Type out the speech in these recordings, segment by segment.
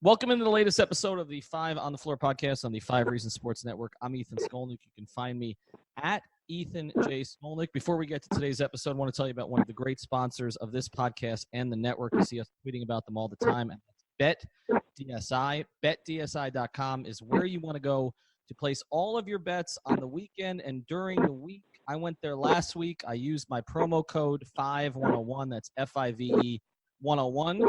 Welcome into the latest episode of the Five on the Floor podcast on the Five Reasons Sports Network. I'm Ethan Skolnick. You can find me at Ethan J. Skolnick. Before we get to today's episode, I want to tell you about one of the great sponsors of this podcast and the network. You see us tweeting about them all the time. And that's BetDSI. BetDSI.com is where you want to go to place all of your bets on the weekend and during the week. I went there last week. I used my promo code 5101. That's FIVE 101.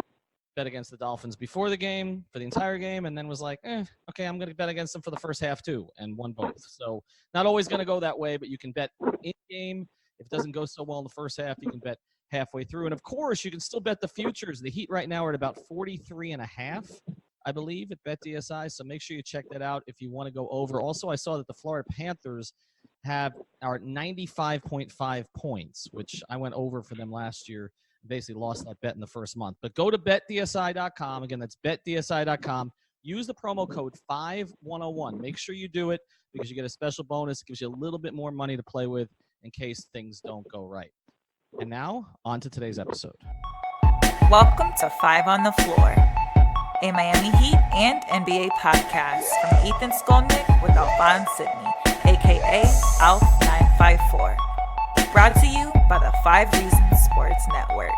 Bet against the Dolphins before the game, for the entire game, and then was like, okay, I'm going to bet against them for the first half too, and won both. So not always going to go that way, but you can bet in-game. If it doesn't go so well in the first half, you can bet halfway through. And, of course, you can still bet the futures. The Heat right now are at about 43.5, I believe, at BetDSI, so make sure you check that out if you want to go over. Also, I saw that the Florida Panthers are at 95.5 points, which I went over for them last year. Basically lost that bet in the first month. But go to betdsi.com. Again, that's betdsi.com. Use the promo code 5101. Make sure you do it because you get a special bonus. It gives you a little bit more money to play with in case things don't go right. And now, on to today's episode. Welcome to Five on the Floor, a Miami Heat and NBA podcast from Ethan Skolnick with Alphonse Sidney, a.k.a. Alf954. Brought to you by the Five Reasons Sports Network.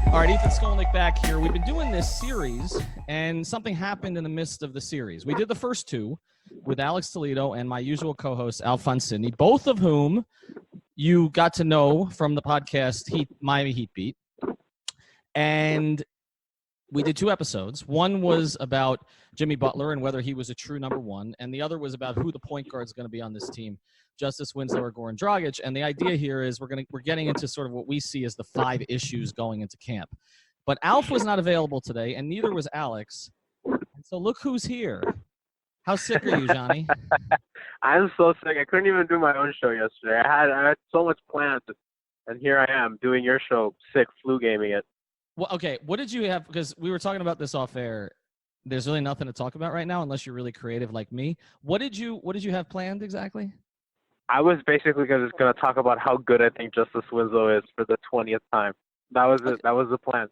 All right, Ethan Skolnick back here. We've been doing this series, and something happened in the midst of the series. We did the first two with Alex Toledo and my usual co-host, Alphonse Sidney, both of whom you got to know from the podcast Miami Heat Beat. And we did two episodes. One was about Jimmy Butler and whether he was a true number one, and the other was about who the point guard is going to be on this team. Justise Winslow or Goran Dragic, and the idea here is we're getting into sort of what we see as the five issues going into camp. But Alf was not available today, and neither was Alex. And so look who's here. How sick are you, Johnny? I'm so sick. I couldn't even do my own show yesterday. I had so much planned, and here I am doing your show, sick, flu gaming it. Well, okay. What did you have? Because we were talking about this off air. There's really nothing to talk about right now unless you're really creative like me. What did you have planned exactly? I was basically just going to talk about how good I think Justise Winslow is for the 20th time. That was it. That was the plan.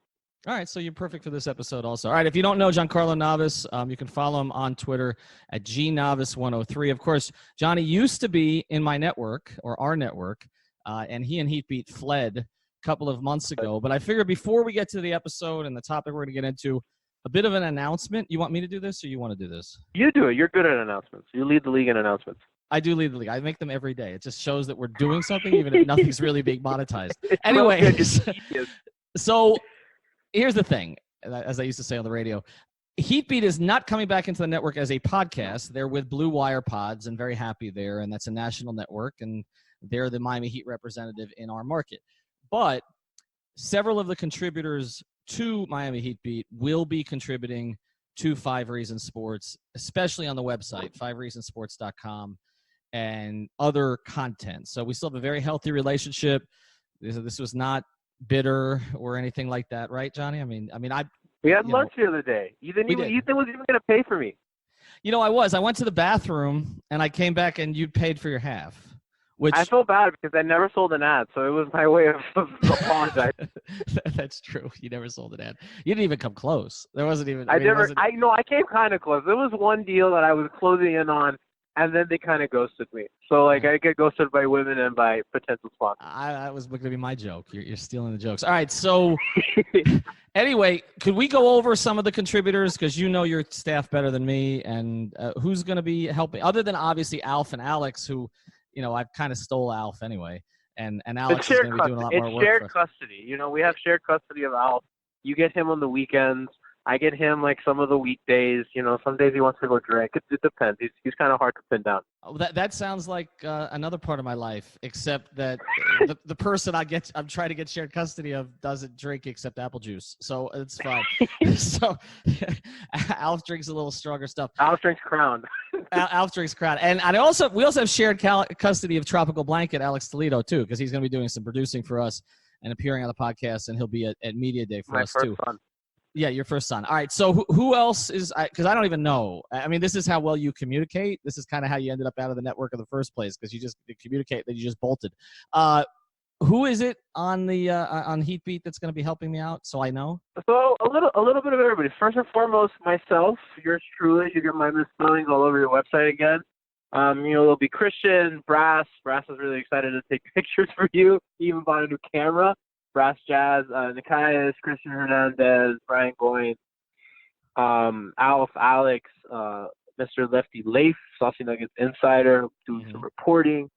All right, so you're perfect for this episode also. All right, if you don't know Giancarlo Navas, you can follow him on Twitter at GNavas103. Of course, Johnny used to be in my network, or our network, and he and Heatbeat fled a couple of months ago. But I figured before we get to the episode and the topic we're going to get into, a bit of an announcement. You want me to do this, or you want to do this? You do it. You're good at announcements. You lead the league in announcements. I do lead the league. I make them every day. It just shows that we're doing something, even if nothing's really being monetized. Anyway, so here's the thing, as I used to say on the radio. Heatbeat is not coming back into the network as a podcast. They're with Blue Wire Pods and very happy there, and that's a national network, and they're the Miami Heat representative in our market. But several of the contributors to Miami Heatbeat will be contributing to Five Reasons Sports, especially on the website, fivereasonsports.com. and other content. So we still have a very healthy relationship. This was not bitter or anything like that, right, Johnny? We had lunch the other day. Ethan was even going to pay for me. You know, I went to the bathroom and I came back and you paid for your half. Which I feel bad because I never sold an ad, so it was my way of apologizing. That's true. You never sold an ad. You didn't even come close. There wasn't even. I came kind of close. There was one deal that I was closing in on, and then they kind of ghosted me. So, I get ghosted by women and by potential sponsors. That was going to be my joke. You're stealing the jokes. All right, so anyway, could we go over some of the contributors? Because you know your staff better than me, and who's going to be helping, other than obviously Alf and Alex, who, I've kind of stole Alf anyway, and Alex is going to be doing a lot more work. It's shared custody. We have shared custody of Alf. You get him on the weekends. I get him some of the weekdays. Some days he wants to go drink. It depends. He's kind of hard to pin down. Oh, that sounds like another part of my life, except that the person I'm trying to get shared custody of doesn't drink except apple juice, so it's fine. So Alf drinks a little stronger stuff. Alf drinks Crown. Alf drinks Crown, and we also have shared custody of Tropical Blanket, Alex Toledo, too, because he's going to be doing some producing for us and appearing on the podcast, and he'll be at Media Day for us too. Son. Yeah, your first son. All right, so who else is – because I don't even know. I mean, this is how well you communicate. This is kind of how you ended up out of the network in the first place, because you just communicate, then you just bolted. who is it on the on Heat Beat that's going to be helping me out so I know? So a little bit of everybody. First and foremost, myself, yours truly. You get my misspellings all over your website again. There'll be Christian, Brass. Brass is really excited to take pictures for you. He even bought a new camera. Brass Jazz, Nikias, Christian Hernandez, Brian Goins, Alf, Alex, Mr. Lefty Leif, Saucy Nuggets Insider, doing some reporting.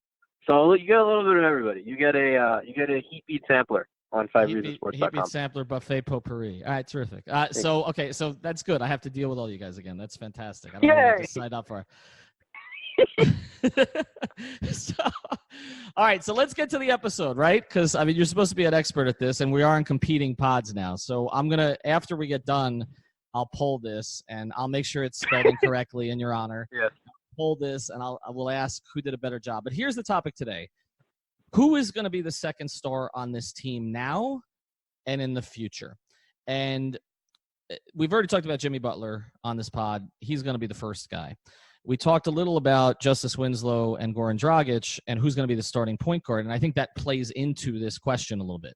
So you get a little bit of everybody. You get a Heat Beat sampler on 5reasonsports.com. Heat Beat sampler buffet potpourri. All right, terrific. So that's good. I have to deal with all you guys again. That's fantastic. I don't know what to sign up for. All right, so let's get to the episode, right? Because I mean, you're supposed to be an expert at this, and we are in competing pods now. So I'm gonna, after we get done, I'll pull this, and I'll make sure it's spelled incorrectly in your honor. Yes. Pull this, and I will ask who did a better job. But here's the topic today: who is going to be the second star on this team now and in the future? And we've already talked about Jimmy Butler on this pod. He's going to be the first guy. We talked a little about Justise Winslow and Goran Dragic and who's going to be the starting point guard, and I think that plays into this question a little bit.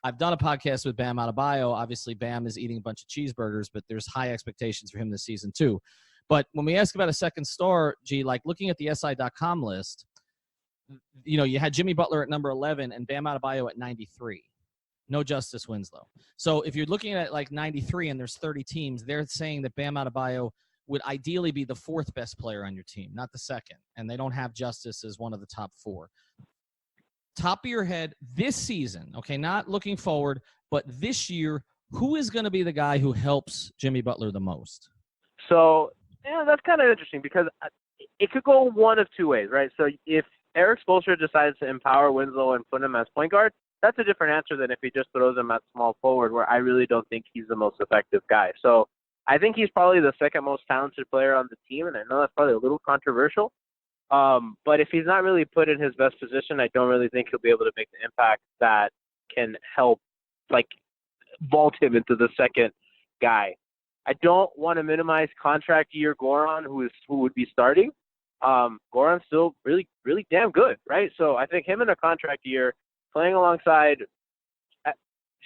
I've done a podcast with Bam Adebayo. Obviously, Bam is eating a bunch of cheeseburgers, but there's high expectations for him this season too. But when we ask about a second star, like looking at the SI.com list, you had Jimmy Butler at number 11 and Bam Adebayo at 93. No Justise Winslow. So if you're looking at like 93 and there's 30 teams, they're saying that Bam Adebayo would ideally be the fourth best player on your team, not the second. And they don't have Justise as one of the top four. Top of your head, this season, okay, not looking forward, but this year, who is going to be the guy who helps Jimmy Butler the most? So, that's kind of interesting because it could go one of two ways, right? So if Eric Spoelstra decides to empower Winslow and put him as point guard, that's a different answer than if he just throws him at small forward, where I really don't think he's the most effective guy. So I think he's probably the second most talented player on the team, and I know that's probably a little controversial. But if he's not really put in his best position, I don't really think he'll be able to make the impact that can help, vault him into the second guy. I don't want to minimize contract year Goran, who would be starting. Goran's still really, really damn good, right? So I think him in a contract year, playing alongside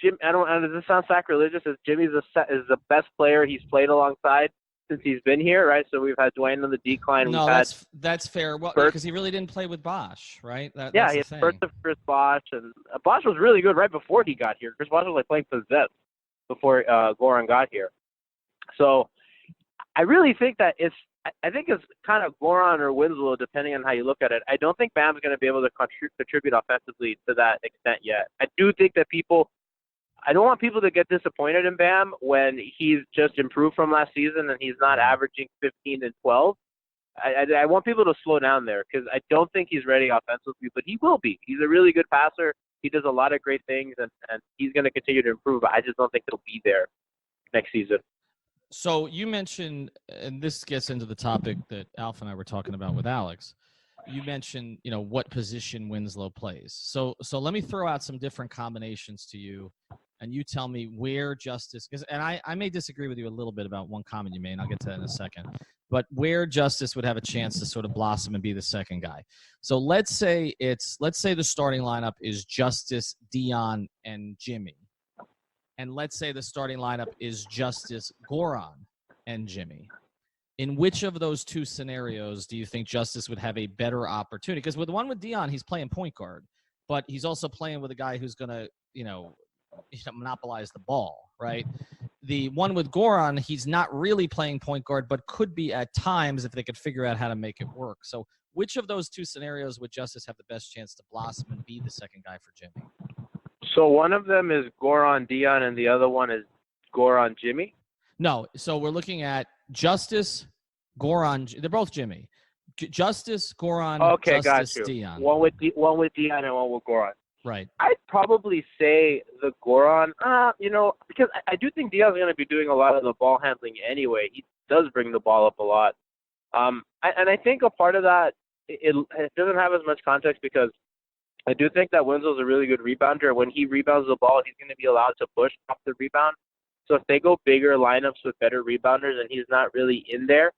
Jim, does this sound sacrilegious? As Jimmy's is the best player he's played alongside since he's been here, right? So we've had Dwayne on the decline. No, that's fair. Well, because he really didn't play with Bosh, right? That's he had spurts of Chris Bosh, and Bosh was really good right before he got here. Chris Bosh was playing possessed before Goran got here. So I really think that I think it's kind of Goran or Winslow, depending on how you look at it. I don't think Bam's going to be able to contribute offensively to that extent yet. I do think that I don't want people to get disappointed in Bam when he's just improved from last season and he's not averaging 15 and 12. I want people to slow down there because I don't think he's ready offensively, but he will be. He's a really good passer. He does a lot of great things, and he's going to continue to improve. But I just don't think he'll be there next season. So you mentioned, and this gets into the topic that Alf and I were talking about with Alex. You mentioned, what position Winslow plays. So let me throw out some different combinations to you, and you tell me where Justise, and I may disagree with you a little bit about one comment you made, and I'll get to that in a second, but where Justise would have a chance to sort of blossom and be the second guy. So let's say the starting lineup is Justise, Dion, and Jimmy. And let's say the starting lineup is Justise, Goran, and Jimmy. In which of those two scenarios do you think Justise would have a better opportunity? Because with the one with Dion, he's playing point guard, but he's also playing with a guy who's going to, monopolize the ball, right? The one with Goran, he's not really playing point guard, but could be at times if they could figure out how to make it work. So which of those two scenarios would Justise have the best chance to blossom and be the second guy for Jimmy? So one of them is Goran Dion, and the other one is Goran Jimmy? No. So we're looking at Justise, Goran. They're both Jimmy. Justise, Goran, okay, Justise, got you. Dion. One with Dion and one with Goran. Right. I'd probably say the Goran, because I do think Dion's going to be doing a lot of the ball handling anyway. He does bring the ball up a lot. And I think a part of that, it doesn't have as much context because I do think that Winslow's a really good rebounder. When he rebounds the ball, he's going to be allowed to push off the rebound. So if they go bigger lineups with better rebounders and he's not really in there,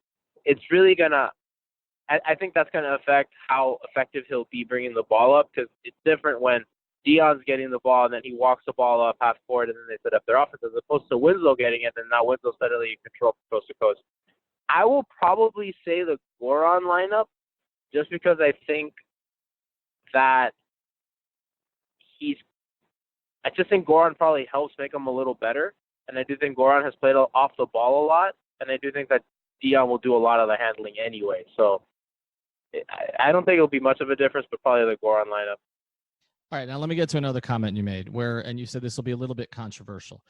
it's really going to – I think that's going to affect how effective he'll be bringing the ball up because it's different when Dion's getting the ball, and then he walks the ball up half court, and then they set up their offense, as opposed to Winslow getting it, and now Winslow suddenly in control from coast to coast. I will probably say the Goran lineup, just because I think that I just think Goran probably helps make him a little better, and I do think Goran has played off the ball a lot, and I do think that Dion will do a lot of the handling anyway. So I don't think it'll be much of a difference, but probably the Goran lineup. All right, now let me get to another comment you made and you said this will be a little bit controversial.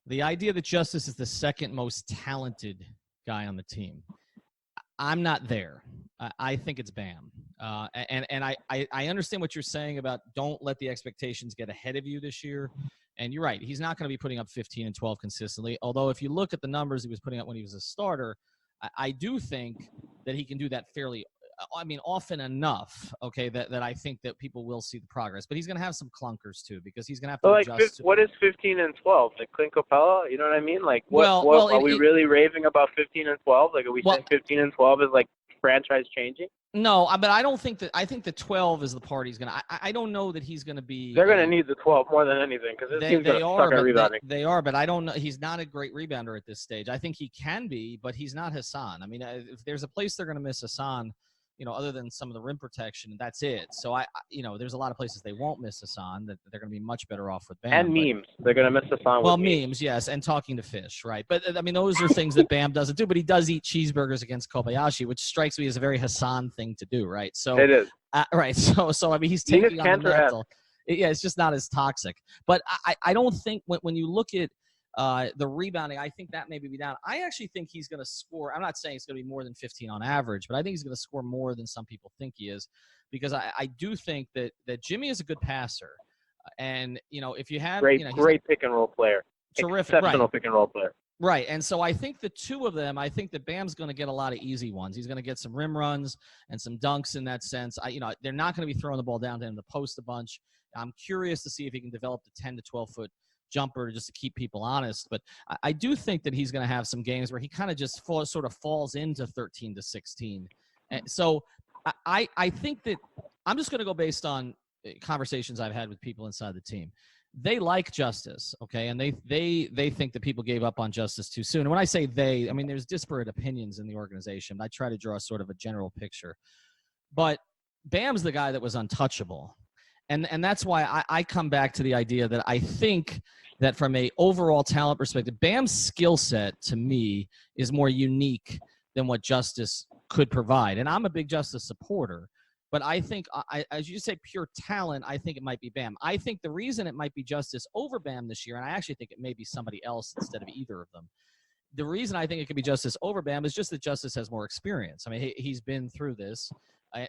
The idea that Justise is the second most talented guy on the team. I'm not there. I think it's Bam. And I understand what you're saying about don't let the expectations get ahead of you this year. And you're right. He's not going to be putting up 15 and 12 consistently. Although if you look at the numbers he was putting up when he was a starter, I do think that he can do that often enough, okay, that I think that people will see the progress. But he's going to have some clunkers, too, because he's going to have to adjust. What is 15 and 12? Like Clint Capella? You know what I mean? Like, are we really raving about 15 and 12? Like, are we saying 15 and 12 is, like, franchise changing? No, but I don't think that – I think the 12 is the part he's going to – I don't know that he's going to be – They're going to need the 12 more than anything because this team's going to suck at rebounding. They are, but I don't know. He's not a great rebounder at this stage. I think he can be, but he's not Hassan. I mean, if there's a place they're going to miss Hassan – other than some of the rim protection, that's it. So there's a lot of places they won't miss Hassan. That they're going to be much better off with Bam. And memes. They're going to miss Hassan. Well, memes, yes, and talking to fish, right? But I mean, those are things that Bam doesn't do. But he does eat cheeseburgers against Kobayashi, which strikes me as a very Hassan thing to do, right? So it is. Right. So I mean, he's taking on the mantle. Yeah, it's just not as toxic. But I don't think when you look at the rebounding, I think that may be down. I actually think he's going to score. I'm not saying it's going to be more than 15 on average, but I think he's going to score more than some people think he is, because I do think that Jimmy is a good passer. And, if you have great pick and roll player. Terrific. Exceptional pick and roll player. Right. And so I think the two of them, I think that Bam's going to get a lot of easy ones. He's going to get some rim runs and some dunks in that sense. They're not going to be throwing the ball down to him to post a bunch. I'm curious to see if he can develop the 10 to 12-foot jumper just to keep people honest. But I do think that he's going to have some games where he kind of just sort of falls into 13 to 16. And so I think that I'm just going to go based on conversations I've had with people inside the team. They like Justise, okay, and they think that people gave up on Justise too soon. And when I say they, I mean there's disparate opinions in the organization. I try to draw sort of a general picture. But Bam's the guy that was untouchable. And that's why I come back to the idea that I think that from a overall talent perspective, Bam's skill set to me is more unique than what Justise could provide. And I'm a big Justise supporter, but I think, as you say, pure talent, I think it might be Bam. I think the reason it might be Justise over Bam this year, and I actually think it may be somebody else instead of either of them. The reason I think it could be Justise over Bam is just that Justise has more experience. I mean, he's been through this.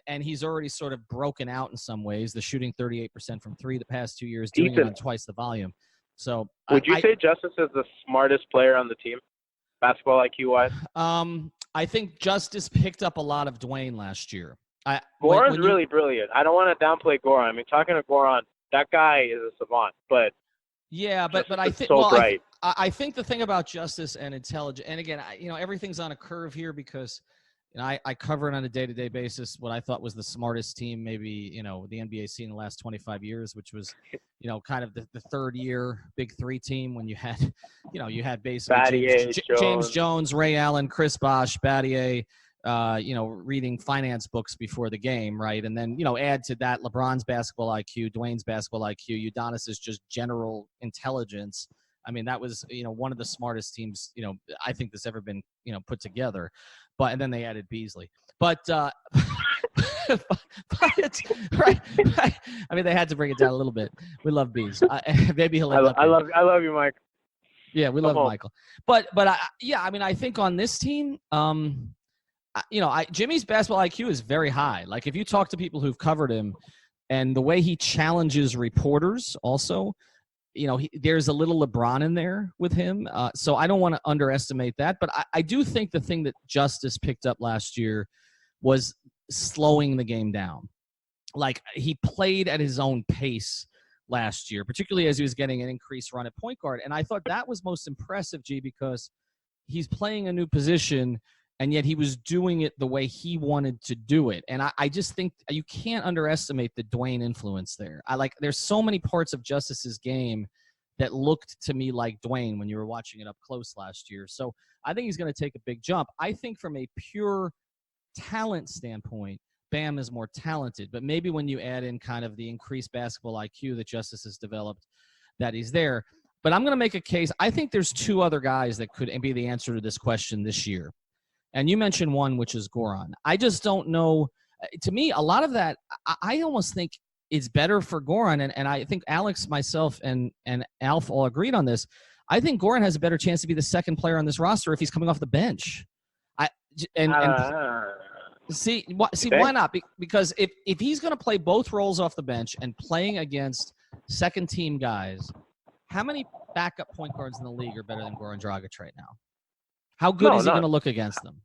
And he's already sort of broken out in some ways, the shooting 38% from three the past 2 years, doing it on twice the volume. So would you say Justise is the smartest player on the team, basketball IQ-wise? I think Justise picked up a lot of Dwayne last year. Goran's really brilliant. I don't want to downplay Goran. I mean, talking to Goran, that guy is a savant. But yeah, but I think bright. I think the thing about Justise and intelligence, and again, everything's on a curve here because I cover it on a day-to-day basis what I thought was the smartest team, maybe, the NBA seen in the last 25 years, which was, kind of the third year Big Three team when you had, you had basically James Jones, Ray Allen, Chris Bosh, Battier, reading finance books before the game, right? And then, add to that LeBron's basketball IQ, Dwayne's basketball IQ, Udonis's just general intelligence. I mean, that was, one of the smartest teams, I think that's ever been, put together. And then they added Beasley. But right. I mean, they had to bring it down a little bit. We love Bees. Maybe he'll. I love you, Mike. Yeah, we love Michael. But I mean, I think on this team, Jimmy's basketball IQ is very high. Like if you talk to people who've covered him, and the way he challenges reporters, also. There's a little LeBron in there with him. So I don't want to underestimate that. But I do think the thing that Justise picked up last year was slowing the game down. Like he played at his own pace last year, particularly as he was getting an increased run at point guard. And I thought that was most impressive, G, because he's playing a new position and yet he was doing it the way he wanted to do it. And I just think you can't underestimate the Dwayne influence there. There's so many parts of Justice's game that looked to me like Dwayne when you were watching it up close last year. So I think he's going to take a big jump. I think from a pure talent standpoint, Bam is more talented, but maybe when you add in kind of the increased basketball IQ that Justice has developed, that he's there. But I'm going to make a case. I think there's two other guys that could be the answer to this question this year. And you mentioned one, which is Goran. I just don't know. To me, a lot of that, I almost think it's better for Goran. And I think Alex, myself, and Alf all agreed on this. I think Goran has a better chance to be the second player on this roster if he's coming off the bench. See, why not? Because if he's going to play both roles off the bench and playing against second-team guys, how many backup point guards in the league are better than Goran Dragic right now? How good is he going to look against them?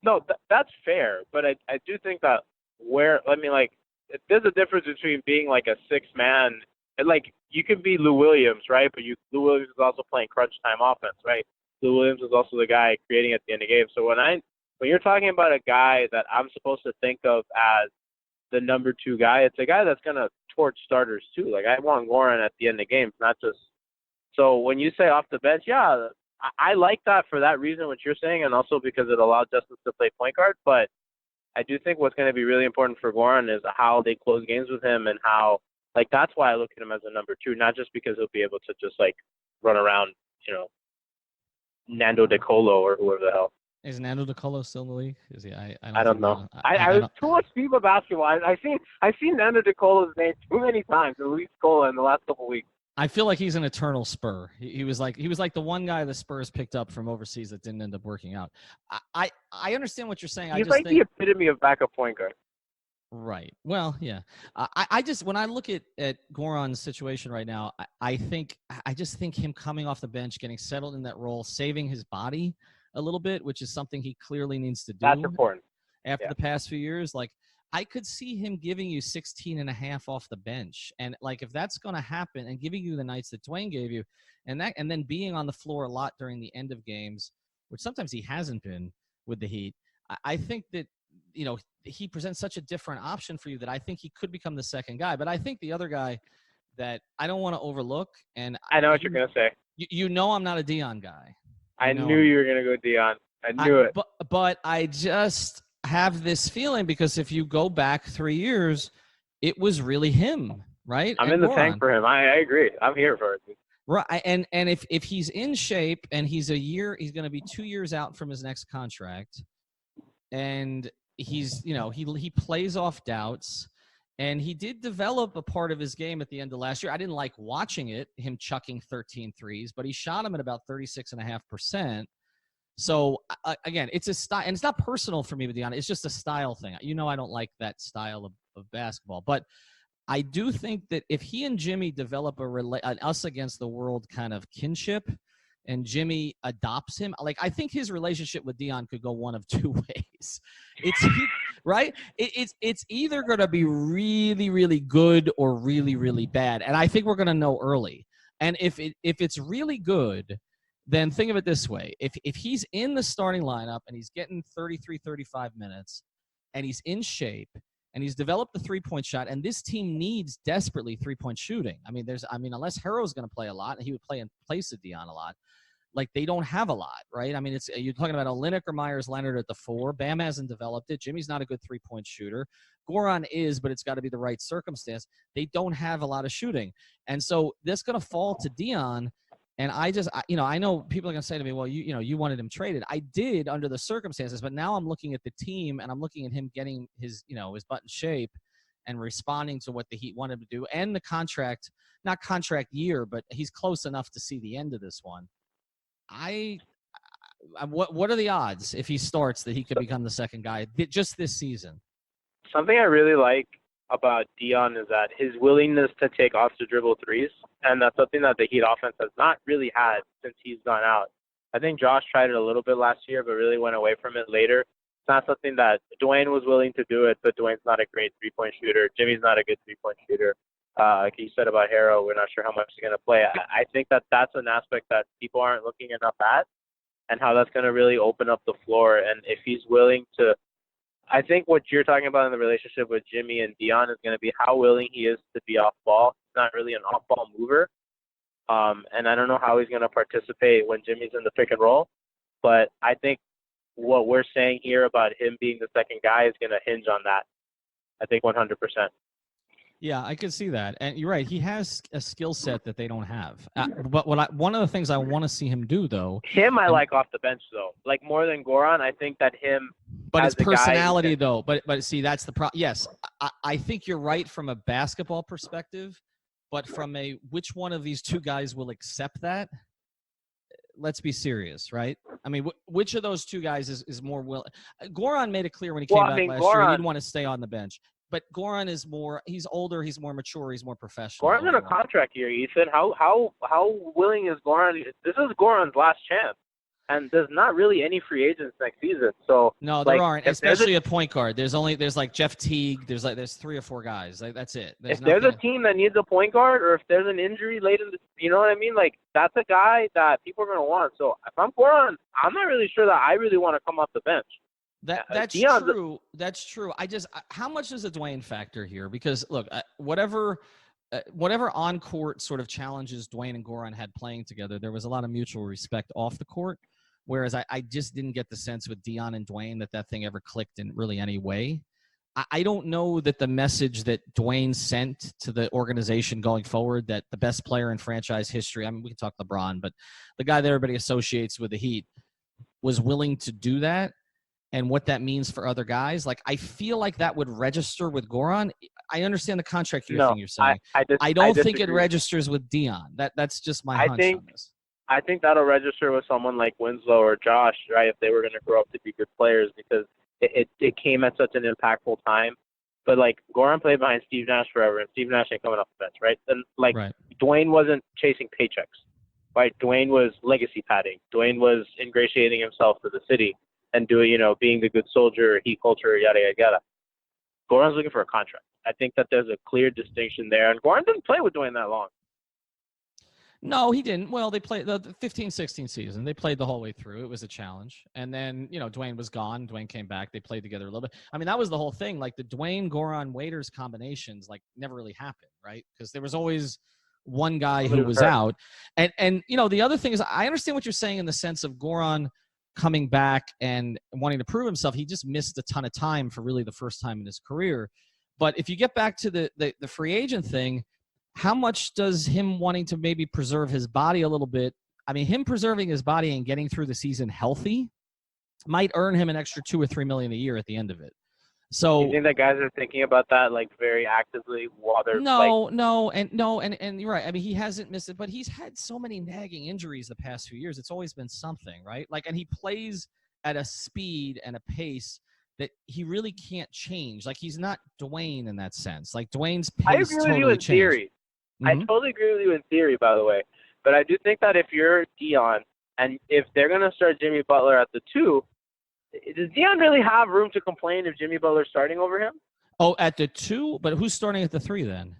No, that's fair. But I do think that there's a difference between being like a six-man. And like, you can be Lou Williams, right? But Lou Williams is also playing crunch time offense, right? Lou Williams is also the guy creating at the end of the game. So when you're talking about a guy that I'm supposed to think of as the number two guy, it's a guy that's going to torch starters too. Like, I want Goran at the end of the game, not just. So when you say off the bench, yeah, I like that for that reason, what you're saying, and also because it allowed Justice to play point guard. But I do think what's going to be really important for Goran is how they close games with him, and how, like, that's why I look at him as a number two, not just because he'll be able to just, like, run around, Nando De Colo or whoever the hell. Is Nando De Colo still in the league? Is he? I don't know. I was too much FIBA basketball. I've seen Nando De Colo's name too many times, at least Cola, in the last couple of weeks. I feel like he's an eternal Spur. He was like the one guy the Spurs picked up from overseas that didn't end up working out. I understand what you're saying. He's the epitome of backup point guard. Right. Well, yeah. I just, when I look at Goran's situation right now, I just think him coming off the bench, getting settled in that role, saving his body a little bit, which is something he clearly needs to do. That's important. After the past few years, like, I could see him giving you 16 and a half off the bench. And like, if that's going to happen, and giving you the nights that Dwayne gave you, and then being on the floor a lot during the end of games, which sometimes he hasn't been with the Heat, I think that, he presents such a different option for you that I think he could become the second guy. But I think the other guy that I don't want to overlook, and I know what you're going to say. I'm not a Dion guy. I knew you were going to go Dion. I knew it. But I just have this feeling, because if you go back 3 years, it was really him, right? I'm in the tank for him. I agree. I'm here for it. Right. And if he's in shape, and he's going to be 2 years out from his next contract, and he's, he plays off doubts, and he did develop a part of his game at the end of last year. I didn't like watching him chucking 13 threes, but he shot him at about 36.5%. So again, it's a style, and it's not personal for me with Dion. It's just a style thing. I don't like that style of basketball, but I do think that if he and Jimmy develop an us against the world kind of kinship, and Jimmy adopts him, like, I think his relationship with Dion could go one of two ways. It's right. It's either going to be really, really good or really, really bad, and I think we're going to know early. And if it's really good, then think of it this way. If he's in the starting lineup and he's getting 33, 35 minutes, and he's in shape, and he's developed the three-point shot, and this team needs desperately three-point shooting. Unless Harrow's going to play a lot, and he would play in place of Dion a lot, like, they don't have a lot, right? I mean, you're talking about Olynyk or Myers Leonard at the 4. Bam hasn't developed it. Jimmy's not a good three-point shooter. Goran is, but it's got to be the right circumstance. They don't have a lot of shooting. And so that's going to fall to Dion. And I know people are going to say to me, well, you wanted him traded. I did under the circumstances, but now I'm looking at the team, and I'm looking at him getting his butt in shape and responding to what the Heat wanted to do, and the contract, not contract year, but he's close enough to see the end of this one. What are the odds, if he starts, that he could become the second guy just this season? Something I really like about Dion is that his willingness to take off the dribble threes, and that's something that the Heat offense has not really had since he's gone out. I think Josh tried it a little bit last year, but really went away from it later. It's not something that Dwayne was willing to do it, but Dwayne's not a great three-point shooter. Jimmy's not a good three-point shooter. Like you said about Harrow, we're not sure how much he's going to play. I think that that's an aspect that people aren't looking enough at. and how that's going to really open up the floor. And if he's willing to, I think what you're talking about in the relationship with Jimmy and Dion is going to be how willing he is to be off ball. He's not really an off ball mover. And I don't know how he's going to participate when Jimmy's in the pick and roll. But I think what we're saying here about him being the second guy is going to hinge on that. I think 100%. Yeah, I could see that. And you're right. He has a skill set that they don't have. But one of the things I want to see him do, though. I like off the bench, though. Like more than Goran, I think that him. But his personality, though. But see, that's the problem. Yes, I think you're right from a basketball perspective. But from a which one of these two guys will accept that? Let's be serious, right? I mean, which of those two guys is more willing? Goran made it clear when he came back last year he didn't want to stay on the bench. But Goran is he's older, he's more mature, he's more professional. Goran's in a contract year, Ethan. How willing is Goran? This is Goran's last chance. And there's not really any free agents next season. So no, there aren't, especially a point guard. There's like Jeff Teague, there's 3 or 4 guys. Like that's it. There's a team that needs a point guard, or if there's an injury late in the, you know what I mean? Like that's a guy that people are gonna want. So if I'm Goran, I'm not really sure that I really want to come off the bench. That's true. That's true. How much is a Dwayne factor here? Because look, whatever on-court sort of challenges Dwayne and Goran had playing together, there was a lot of mutual respect off the court. Whereas I just didn't get the sense with Dion and Dwayne that thing ever clicked in really any way. I don't know that the message that Dwayne sent to the organization going forward, that the best player in franchise history, I mean, we can talk LeBron, but the guy that everybody associates with the Heat was willing to do that. And what that means for other guys, like I feel like that would register with Goran. I understand the contract thing you're saying. I don't think it registers with Dion. That's just my hunch on this. I think that'll register with someone like Winslow or Josh, right? If they were going to grow up to be good players, because it came at such an impactful time. But like Goran played behind Steve Nash forever, and Steve Nash ain't coming off the bench, right? And Dwayne wasn't chasing paychecks, right? Dwayne was legacy padding. Dwayne was ingratiating himself to the city and being the good soldier, Heat culture, yada, yada, yada. Goran's looking for a contract. I think that there's a clear distinction there. And Goran didn't play with Dwayne that long. No, he didn't. Well, they played the 15-16 season. They played the whole way through. It was a challenge. And then, Dwayne was gone. Dwayne came back. They played together a little bit. I mean, that was the whole thing. Like the Dwayne, Goran, Waiters combinations, like never really happened, right? Because there was always one guy who was out. And the other thing is I understand what you're saying in the sense of Goran coming back and wanting to prove himself. He just missed a ton of time for really the first time in his career. But if you get back to the free agent thing, how much does him wanting to maybe preserve his body a little bit? I mean, him preserving his body and getting through the season healthy might earn him an extra $2 or $3 million a year at the end of it. So you think that guys are thinking about that like very actively while they're and you're right. I mean, he hasn't missed it, but he's had so many nagging injuries the past few years. It's always been something, right? Like, and he plays at a speed and a pace that he really can't change. Like, he's not Dwayne in that sense. Like, Dwayne's pace I agree with you in theory. I totally agree with you in theory, by the way. But I do think that if you're Dion and if they're going to start Jimmy Butler at the 2, does Dion really have room to complain if Jimmy Butler's starting over him? Oh, at the 2? But who's starting at the 3 then?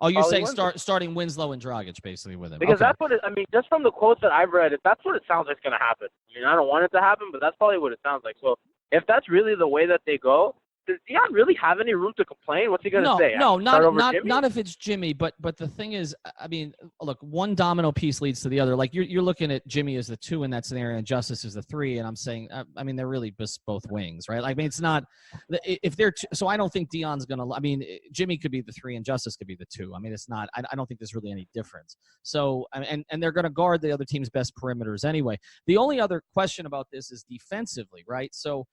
Oh, you're saying starting Winslow and Dragic basically with him. Because that's what just from the quotes that I've read, that's what it sounds like is going to happen. I mean, I don't want it to happen, but that's probably what it sounds like. So if that's really the way that they go, does Dion really have any room to complain? What's he going to say? No, not if it's Jimmy. But the thing is, I mean, look, one domino piece leads to the other. Like you're looking at Jimmy as the 2 in that scenario, and Justice is the 3. And I'm saying, I mean, they're really just both wings, right? Like, I mean, it's not if they're so. I don't think Dion's going to. I mean, Jimmy could be the 3 and Justice could be the 2. I mean, it's not. I don't think there's really any difference. So, and they're going to guard the other team's best perimeters anyway. The only other question about this is defensively, right? So.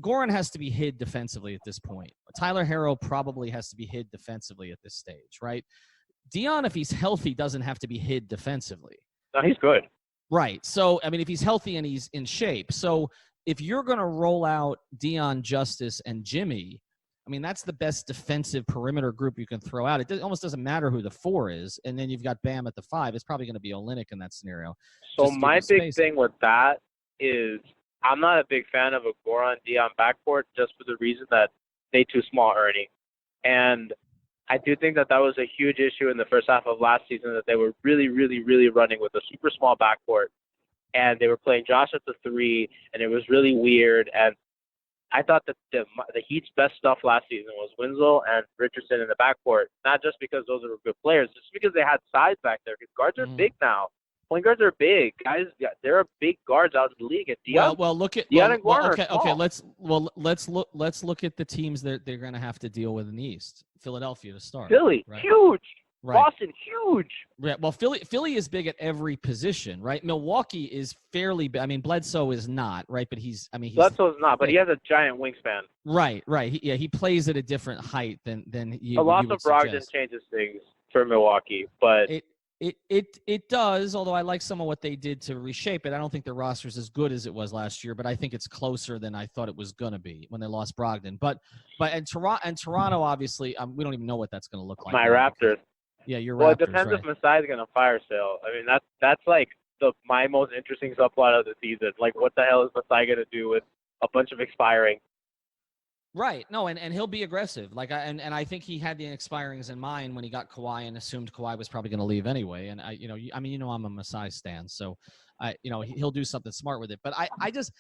Goran has to be hid defensively at this point. Tyler Herro probably has to be hid defensively at this stage, right? Dion, if he's healthy, doesn't have to be hid defensively. No, he's good. Right. So, I mean, if he's healthy and he's in shape. So, if you're going to roll out Dion, Justice, and Jimmy, I mean, that's the best defensive perimeter group you can throw out. It almost doesn't matter who the 4 is. And then you've got Bam at the 5. It's probably going to be Olynyk in that scenario. So, my big thing with that is – I'm not a big fan of a Goran-Dion backcourt just for the reason that they too small, Ernie. And I do think that was a huge issue in the first half of last season, that they were really, really, really running with a super small backcourt. and they were playing Josh at the 3, and it was really weird. And I thought that the Heat's best stuff last season was Winslow and Richardson in the backcourt, not just because those are good players, just because they had size back there. Because guards are big now. Point guards are big, guys. There are big guards out in the league. And Dion, look at Dion and Goran okay, are small. Let's look at the teams that they're going to have to deal with in the East. Philadelphia to start. Philly, right? Huge. Right. Boston, huge. Yeah, well, Philly is big at every position, right? Milwaukee is fairly big. I mean, Bledsoe is not, right? But Bledsoe's not, but he has a giant wingspan. Right. He plays at a different height than you. A loss you of Brogdon changes things for Milwaukee, but it does. Although I like some of what they did to reshape it. I don't think their roster is as good as it was last year, but I think it's closer than I thought it was going to be when they lost Brogdon. But Toronto, obviously, we don't even know what that's going to look like. My Raptors. Yeah, you're right. Well, it depends if Masai's going to fire sale. I mean, that's like my most interesting subplot of the season. Like, what the hell is Masai going to do with a bunch of expiring? Right. No, and he'll be aggressive. Like, I think he had the expirings in mind when he got Kawhi and assumed Kawhi was probably going to leave anyway. And I'm a Masai stan, so he'll do something smart with it. But I just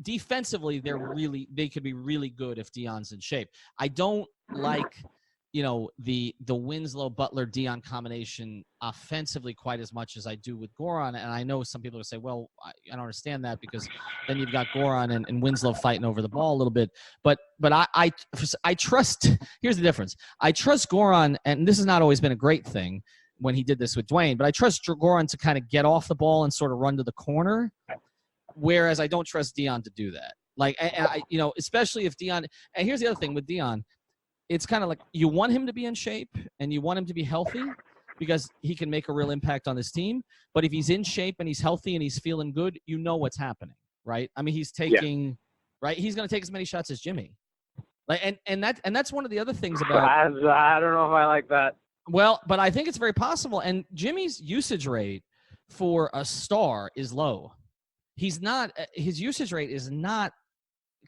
defensively, they could be really good if Dion's in shape. I don't like the Winslow Butler Dion combination offensively quite as much as I do with Goran. And I know some people will say, well, I don't understand that because then you've got Goran and Winslow fighting over the ball a little bit. But I trust. Here's the difference. I trust Goran, and this has not always been a great thing when he did this with Dwayne. But I trust Goran to kind of get off the ball and sort of run to the corner, whereas I don't trust Dion to do that. Like especially if Dion. And here's the other thing with Dion. It's kind of like you want him to be in shape and you want him to be healthy because he can make a real impact on this team. But if he's in shape and he's healthy and he's feeling good, you know what's happening, right? I mean, he's taking right. He's going to take as many shots as Jimmy. Like, and that's one of the other things about. I don't know if I like that. Well, but I think it's very possible. And Jimmy's usage rate for a star is low. His usage rate is not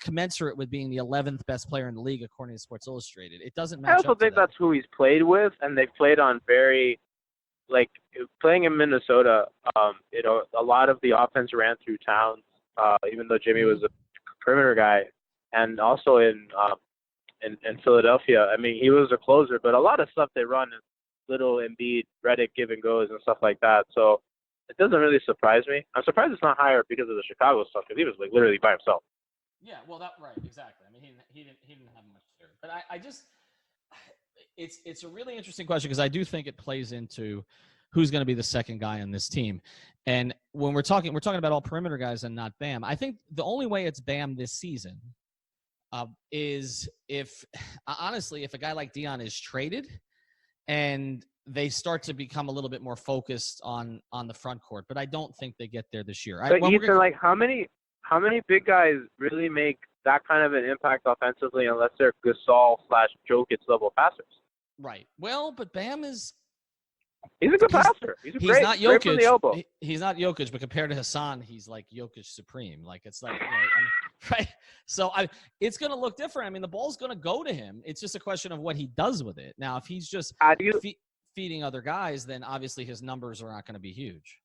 commensurate with being the 11th best player in the league according to Sports Illustrated. It doesn't match. I also think that's who he's played with, and they've played on playing in Minnesota. A lot of the offense ran through Towns, even though Jimmy was a perimeter guy, and also in Philadelphia. I mean, he was a closer, but a lot of stuff they run is little Embiid, Redick give and goes and stuff like that. So it doesn't really surprise me. I'm surprised it's not higher because of the Chicago stuff, because he was literally by himself. Yeah, well, right, exactly. I mean, he didn't have much there, but I just it's a really interesting question because I do think it plays into who's going to be the second guy on this team. And when we're talking about all perimeter guys and not Bam. I think the only way it's Bam this season is if a guy like Dion is traded and they start to become a little bit more focused on the front court. But I don't think they get there this year. But Ethan, how many big guys really make that kind of an impact offensively unless they're Gasol/Jokic level passers? Right. Well, but Bam is. He's a good passer. He's not Jokic. Great from the elbow. He's not Jokic, but compared to Hassan, he's like Jokic supreme. Like it's like right. So it's going to look different. I mean, the ball's going to go to him. It's just a question of what he does with it. Now, if he's just feeding other guys, then obviously his numbers are not going to be huge.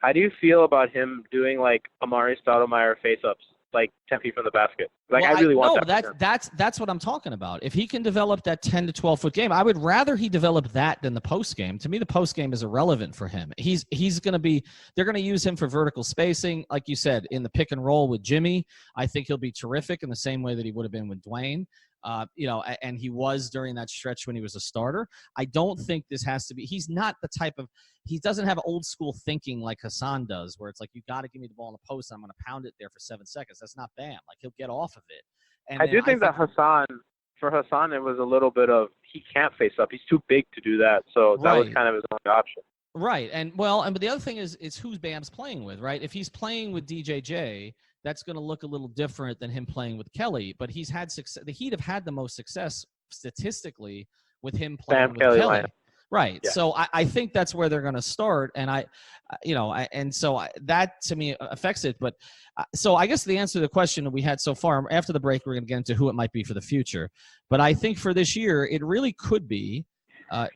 How do you feel about him doing like Amari Stoudemire face-ups, like 10 feet from the basket? Like, well, I really want that. That's what I'm talking about. If he can develop that 10 to 12 foot game, I would rather he develop that than the post game. To me, the post game is irrelevant for him. They're going to use him for vertical spacing, like you said, in the pick and roll with Jimmy. I think he'll be terrific in the same way that he would have been with Dwayne. And he was during that stretch when he was a starter. I don't think this has to be. He's not the type of. He doesn't have old school thinking like Hassan does, where it's like you got to give me the ball in the post. And I'm going to pound it there for 7 seconds. That's not Bam. Like he'll get off of it. And I do think that for Hassan, it was a little bit of he can't face up. He's too big to do that. So that was kind of his only option. Right. But the other thing is who's Bam's playing with, right? If he's playing with DJJ, that's going to look a little different than him playing with Kelly. But he's had success. The Heat have had the most success statistically with him playing with Kelly. Lineup. Right. Yeah. So I think that's where they're going to start. And that to me affects it. But so I guess the answer to the question that we had so far, after the break, we're going to get into who it might be for the future. But I think for this year, it really could be,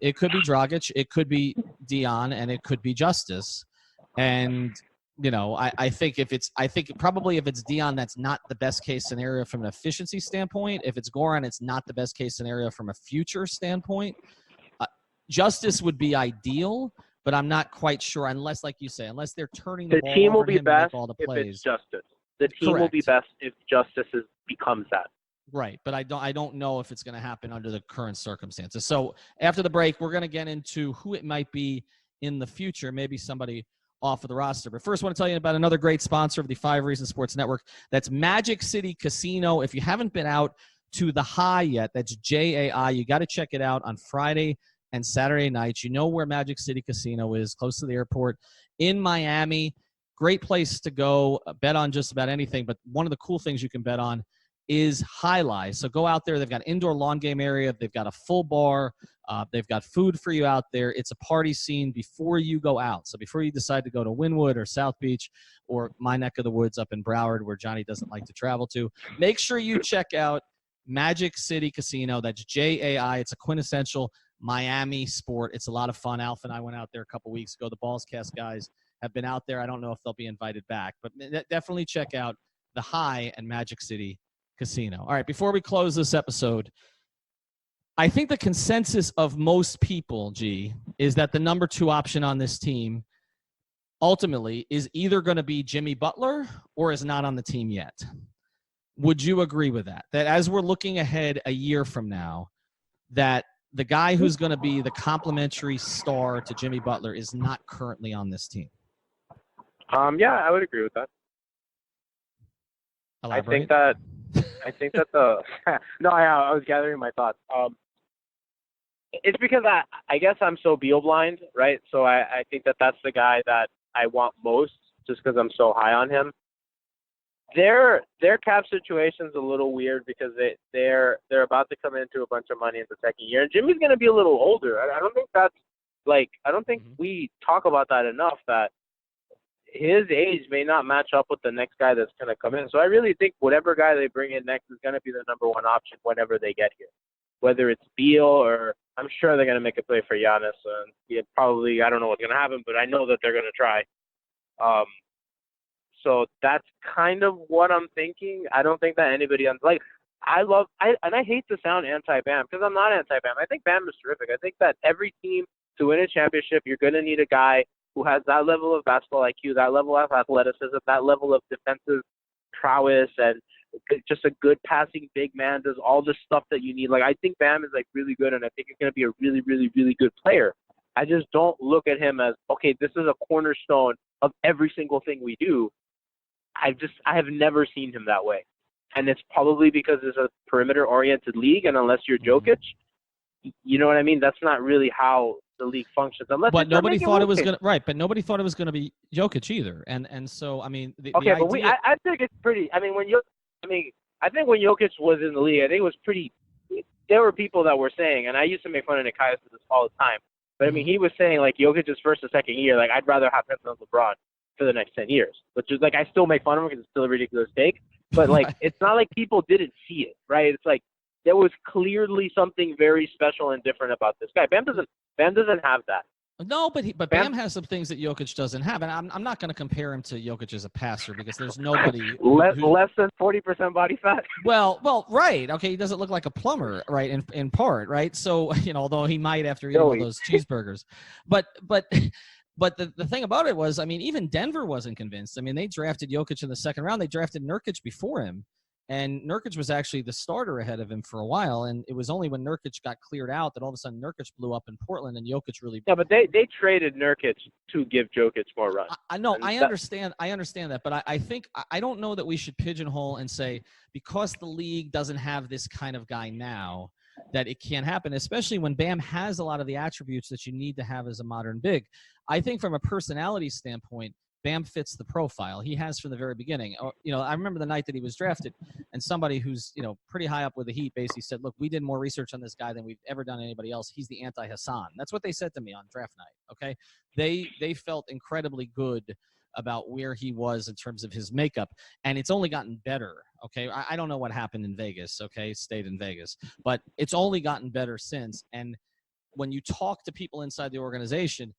it could be Dragic, it could be Dion, and it could be Justise. And I think probably if it's Dion, that's not the best case scenario from an efficiency standpoint. If it's Goran, it's not the best case scenario from a future standpoint. Justice would be ideal, but I'm not quite sure unless, like you say, unless they're turning the ball team over will to be him and make best all the if plays. it's Justice. The team will be best if Justice becomes that. Right, but I don't know if it's going to happen under the current circumstances. So after the break, we're going to get into who it might be in the future, maybe somebody off of the roster. But first, I want to tell you about another great sponsor of the 5 Reasons Sports Network. That's Magic City Casino. If you haven't been out to the High yet, that's JAI. You got to check it out on Friday and Saturday nights. You know where Magic City Casino is, close to the airport in Miami. Great place to go, bet on just about anything. But one of the cool things you can bet on is highlights. So go out there. They've got indoor lawn game area. They've got a full bar. They've got food for you out there. It's a party scene before you go out. So before you decide to go to Wynwood or South Beach or my neck of the woods up in Broward where Johnny doesn't like to travel to, make sure you check out Magic City Casino. That's JAI. It's a quintessential Miami sport. It's a lot of fun. Alf and I went out there a couple weeks ago. The Ballscast guys have been out there. I don't know if they'll be invited back, but definitely check out the High and Magic City Casino. All right, before we close this episode, I think the consensus of most people, G, is that the number 2 option on this team ultimately is either going to be Jimmy Butler or is not on the team yet. Would you agree with that? That as we're looking ahead a year from now, that the guy who's going to be the complementary star to Jimmy Butler is not currently on this team? Yeah, I would agree with that. Elaborate. I think that the no, I was gathering my thoughts. It's because I guess I'm so Beal blind, right? So I think that that's the guy that I want most, just because I'm so high on him. Their cap situation's a little weird because they're about to come into a bunch of money in the second year, and Jimmy's going to be a little older. I don't think that's I don't think we talk about that enough, that his age may not match up with the next guy that's going to come in. So I really think whatever guy they bring in next is going to be the number 1 option whenever they get here. Whether it's Beal or I'm sure they're going to make a play for Giannis. Probably, I don't know what's going to happen, but I know that they're going to try. So that's kind of what I'm thinking. I don't think that anybody else, I hate to sound anti-Bam because I'm not anti-Bam. I think Bam is terrific. I think that every team to win a championship, you're going to need a guy who has that level of basketball IQ, that level of athleticism, that level of defensive prowess, and just a good passing big man, does all the stuff that you need. I think Bam is really good, and I think he's going to be a really, really, really good player. I just don't look at him as, okay, this is a cornerstone of every single thing we do. I have never seen him that way. And it's probably because it's a perimeter-oriented league, and unless you're Jokic, you know what I mean? That's not really how the league functions. But nobody thought it was going to, right, but nobody thought it was going to be Jokic either. And so, I mean, the idea, I think it's pretty, I think when Jokic was in the league, I think it was pretty, there were people that were saying, and I used to make fun of Nikias for this all the time, but I mean, he was saying Jokic's first or second year, I'd rather have him than LeBron for the next 10 years, which is I still make fun of him because it's still a ridiculous take, but it's not like people didn't see it, right? It's there was clearly something very special and different about this guy. Bam doesn't have that. No, but Bam has some things that Jokic doesn't have, and I'm not going to compare him to Jokic as a passer because there's nobody less than 40% body fat. Well, right, okay, he doesn't look like a plumber, right? In part, right? So although he might after eating all those cheeseburgers, but the thing about it was, I mean, even Denver wasn't convinced. I mean, they drafted Jokic in the second round. They drafted Nurkic before him. And Nurkic was actually the starter ahead of him for a while. And it was only when Nurkic got cleared out that all of a sudden Nurkic blew up in Portland and Jokic really. Yeah, but they traded Nurkic to give Jokic more run. I know. I understand that. But I think I don't know that we should pigeonhole and say because the league doesn't have this kind of guy now that it can't happen, especially when Bam has a lot of the attributes that you need to have as a modern big. I think from a personality standpoint, Bam fits the profile. He has from the very beginning. I remember the night that he was drafted, and somebody who's pretty high up with the Heat basically said, "Look, we did more research on this guy than we've ever done anybody else. He's the anti-Hassan." That's what they said to me on draft night. Okay, they felt incredibly good about where he was in terms of his makeup, and it's only gotten better. Okay, I don't know what happened in Vegas. Okay, stayed in Vegas, but it's only gotten better since. And when you talk to people inside the organization,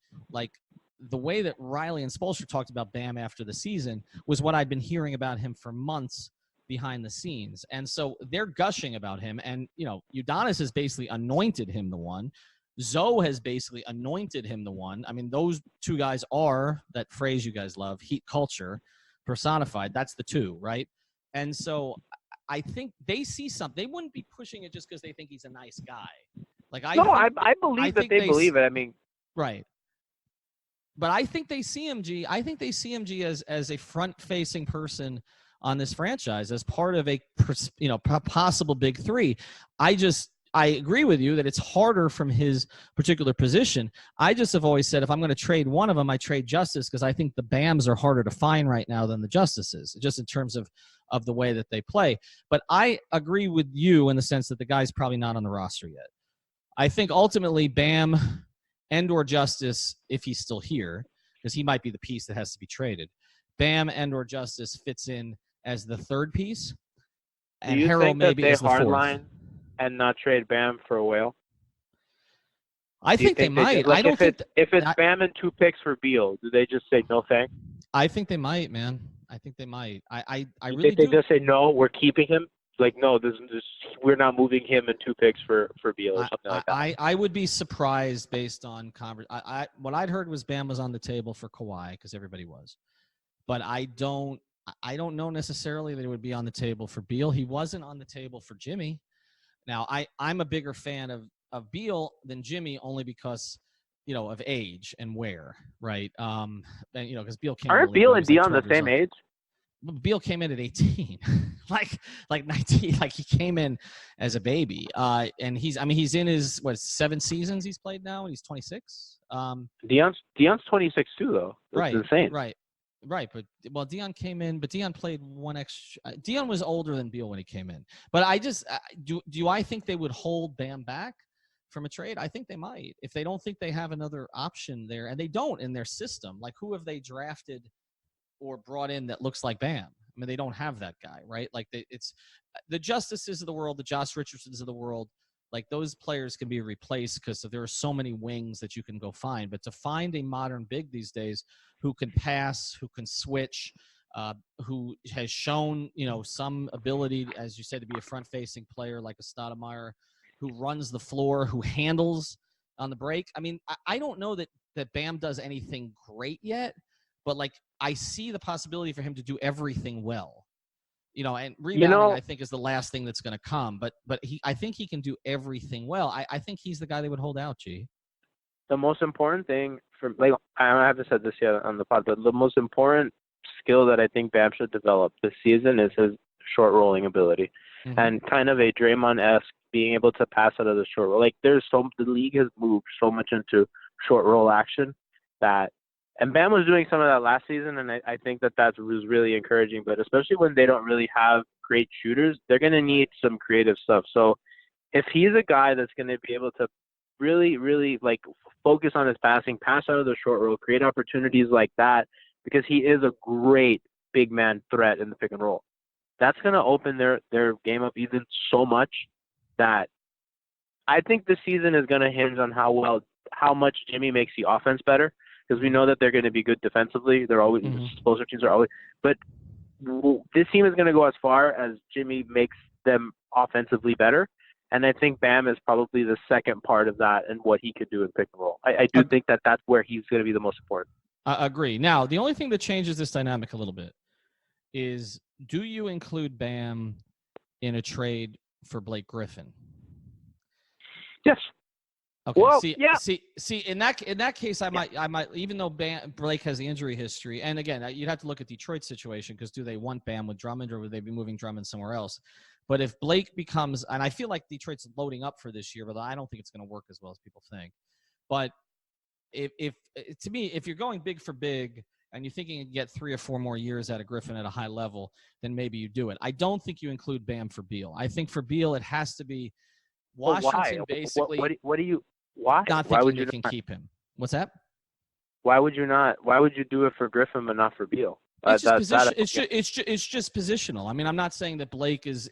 the way that Riley and Spoelstra talked about Bam after the season was what I'd been hearing about him for months behind the scenes. And so they're gushing about him. And, Udonis has basically anointed him the one. Zoe has basically anointed him the one. I mean, those two guys are that phrase you guys love, heat culture personified. That's the two, right? And so I think they see something. They wouldn't be pushing it just because they think he's a nice guy. I believe that they believe it. I mean, right. But I think they see him, G. I think they see him, G, as a front-facing person on this franchise, as part of a possible big three. I agree with you that it's harder from his particular position. I just have always said if I'm going to trade one of them, I trade Justice because I think the Bams are harder to find right now than the Justices, just in terms of the way that they play. But I agree with you in the sense that the guy's probably not on the roster yet. I think ultimately Bam and or Justice, if he's still here, because he might be the piece that has to be traded. Bam and or Justice fits in as the third piece, and Harrell maybe as the fourth. Hardline and not trade Bam for a whale? I think they might. I don't think if it's Bam and 2 picks for Beal, do they just say no thanks? I think they might, man. I think they might. I really think they just say no, we're keeping him. Like, no, we're not moving him and 2 picks for Beal or something like that. I would be surprised based on what I'd heard was Bam was on the table for Kawhi because everybody was, but I don't know necessarily that it would be on the table for Beal. He wasn't on the table for Jimmy. Now I'm a bigger fan of Beal than Jimmy only because of age and wear, right? And because Beal came. Aren't Beal and Dion the same age? Beal came in at 18, like 19, like he came in as a baby. And he's in his 7 seasons he's played now, and he's 26. Dion's 26 too, though. That's insane. Right. But Dion came in, but Dion played one extra. Dion was older than Beal when he came in. But I just do I think they would hold Bam back from a trade? I think they might if they don't think they have another option there, and they don't in their system. Like, who have they drafted or brought in that looks like Bam? I mean, they don't have that guy, right? Like, it's the Justices of the world, the Josh Richardsons of the world. Like, those players can be replaced because there are so many wings that you can go find. But to find a modern big these days who can pass, who can switch, who has shown, some ability, as you said, to be a front-facing player like a Stoudemire, who runs the floor, who handles on the break. I mean, I don't know that Bam does anything great yet, but, like, I see the possibility for him to do everything well. And rebounding, I think, is the last thing that's going to come. But I think he can do everything well. I think he's the guy they would hold out, G. The most important thing I haven't said this yet on the pod, but the most important skill that I think Bam should develop this season is his short rolling ability, and kind of a Draymond-esque being able to pass out of the short roll. Like, the league has moved so much into short roll action and Bam was doing some of that last season, and I think that was really encouraging. But especially when they don't really have great shooters, they're going to need some creative stuff. So if he's a guy that's going to be able to really, really, like, focus on his passing, pass out of the short roll, create opportunities like that, because he is a great big man threat in the pick and roll, that's going to open their game up even so much that I think the season is going to hinge on how much Jimmy makes the offense better. Because we know that they're going to be good defensively. They're always closer teams are always. But this team is going to go as far as Jimmy makes them offensively better, and I think Bam is probably the second part of that and what he could do in pick and roll. I do think that that's where he's going to be the most important. I agree. Now, the only thing that changes this dynamic a little bit is, do you include Bam in a trade for Blake Griffin? Yes. Okay. Well, See. In that case, I might, even though Blake has the injury history, and again, you'd have to look at Detroit's situation because do they want Bam with Drummond, or would they be moving Drummond somewhere else? But if Blake becomes, and I feel like Detroit's loading up for this year, but I don't think it's going to work as well as people think. But if to me, if you're going big for big and you're thinking you can get 3 or 4 more years out of Griffin at a high level, then maybe you do it. I don't think you include Bam for Beal. I think for Beal, it has to be Washington basically. What do you? Why? Why would you can keep him? What's that? Why would you not? Why would you do it for Griffin but not for Beal? It's just positional. I mean, I'm not saying that Blake is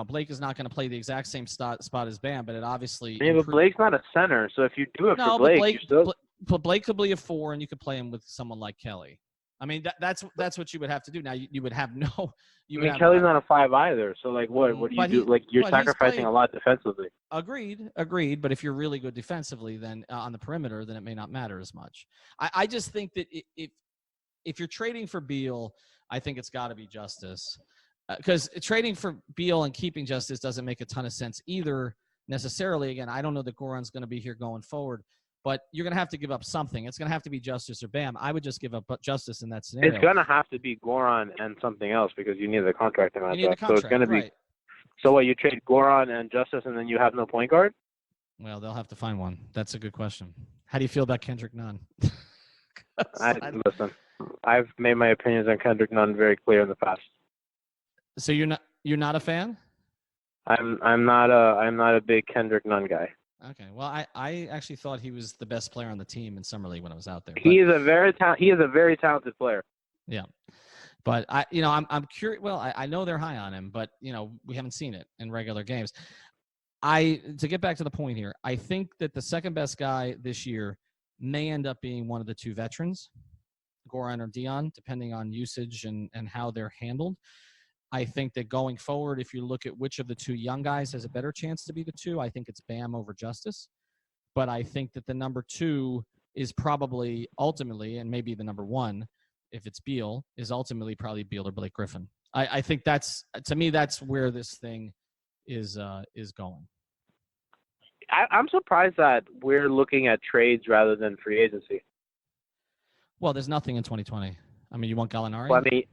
Blake is not going to play the exact same spot as Bam, but it obviously. Yeah, but Blake's not a center, so if you do it for Blake, you still. put Blake could be a 4, and you could play him with someone like Kelly. I mean, that's what you would have to do. Now you would have no. Kelly's not a 5 either. So like, what do you do? Like you're sacrificing a lot defensively. Agreed. But if you're really good defensively, then on the perimeter, then it may not matter as much. I just think that if you're trading for Beal, I think it's got to be Justise, because trading for Beal and keeping Justise doesn't make a ton of sense either necessarily. Again, I don't know that Goran's going to be here going forward. But you're going to have to give up something. It's going to have to be Justise or Bam. I would just give up Justise in that scenario. It's going to have to be Goran and something else because you need the contract to match up. So it's going to be. So what, you trade Goran and Justise and then you have no point guard? Well, they'll have to find one. That's a good question. How do you feel about Kendrick Nunn? Listen, I've made my opinions on Kendrick Nunn very clear in the past. So you're not a fan? I'm not a big Kendrick Nunn guy. Okay. Well, I actually thought he was the best player on the team in Summer League when I was out there. But he is a very talented player. Yeah. But I'm curious. Well, I know they're high on him, but we haven't seen it in regular games. To get back to the point here, I think that the second best guy this year may end up being one of the 2 veterans, Goran or Dion, depending on usage and how they're handled. I think that going forward, if you look at which of the 2 young guys has a better chance to be the 2, I think it's Bam over Justise. But I think that the number 2 is probably ultimately, and maybe the number 1, if it's Beal, is ultimately probably Beal or Blake Griffin. I think that's where this thing is going. I'm surprised that we're looking at trades rather than free agency. Well, there's nothing in 2020. I mean, you want Gallinari? Well, I mean,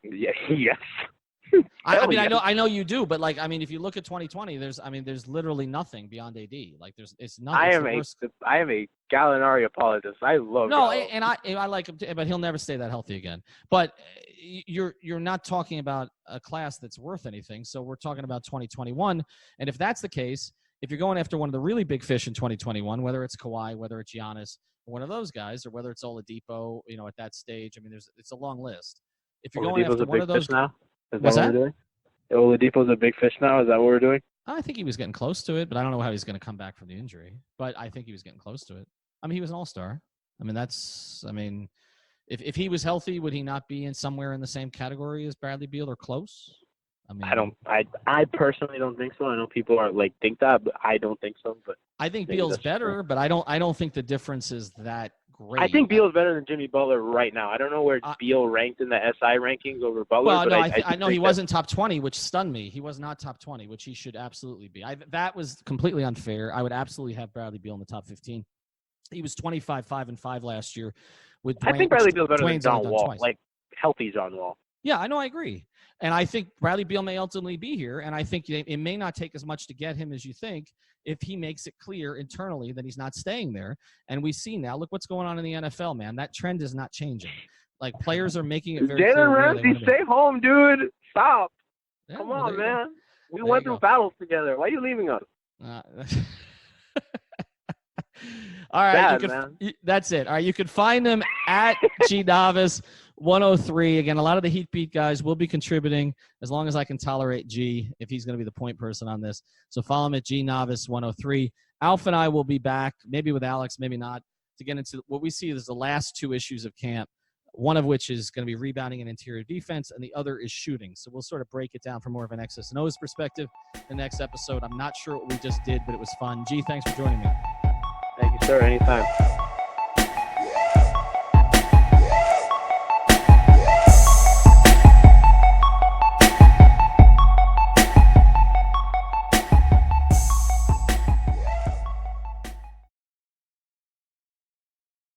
yes. I know you do, but if you look at 2020, there's literally nothing beyond AD. It's nothing. I am a Gallinari apologist. I love. No, Gallo. And I like him, but he'll never stay that healthy again. But you're not talking about a class that's worth anything. So we're talking about 2021, and if that's the case, if you're going after one of the really big fish in 2021, whether it's Kawhi, whether it's Giannis, or one of those guys, or whether it's Oladipo, at that stage, it's a long list. If you're going after one of those now, is what's that what we're doing? Oladipo's a big fish now. Is that what we're doing? I think he was getting close to it, but I don't know how he's going to come back from the injury. But I think he was getting close to it. He was an all-star. If he was healthy, would he not be somewhere in the same category as Bradley Beal or close? I personally don't think so. I know people are think that, but I don't think so. But I think Beal's better, but I don't think the difference is that great. I think Beal's better than Jimmy Butler right now. I don't know where Beal ranked in the SI rankings over Butler. Well, no, I know he wasn't top 20, which stunned me. He was not top 20, which he should absolutely be. That was completely unfair. I would absolutely have Bradley Beal in the top 15. He was 25, 5-5 last year. I think Bradley Beal's better than John Wall, healthy John Wall. Yeah, I know. I agree. And I think Bradley Beal may ultimately be here, and I think it may not take as much to get him as you think if he makes it clear internally that he's not staying there. And we see now, look what's going on in the NFL, man. That trend is not changing. Players are making it very clear. Jalen Ramsey, stay home, dude. Stop. Yeah, Come on, man. We went through battles together. Why are you leaving us? All right, that's it. All right, you can find them at Navas 103. Again, a lot of the Heat Beat guys will be contributing as long as I can tolerate G if he's going to be the point person on this. So follow him at Navas 103. Alf and I will be back, maybe with Alex, maybe not, to get into what we see as the last 2 issues of camp, one of which is going to be rebounding and interior defense, and the other is shooting. So we'll sort of break it down from more of an X's and O's perspective the next episode. I'm not sure what we just did, but it was fun. G, thanks for joining me. Thank you, sir. Anytime.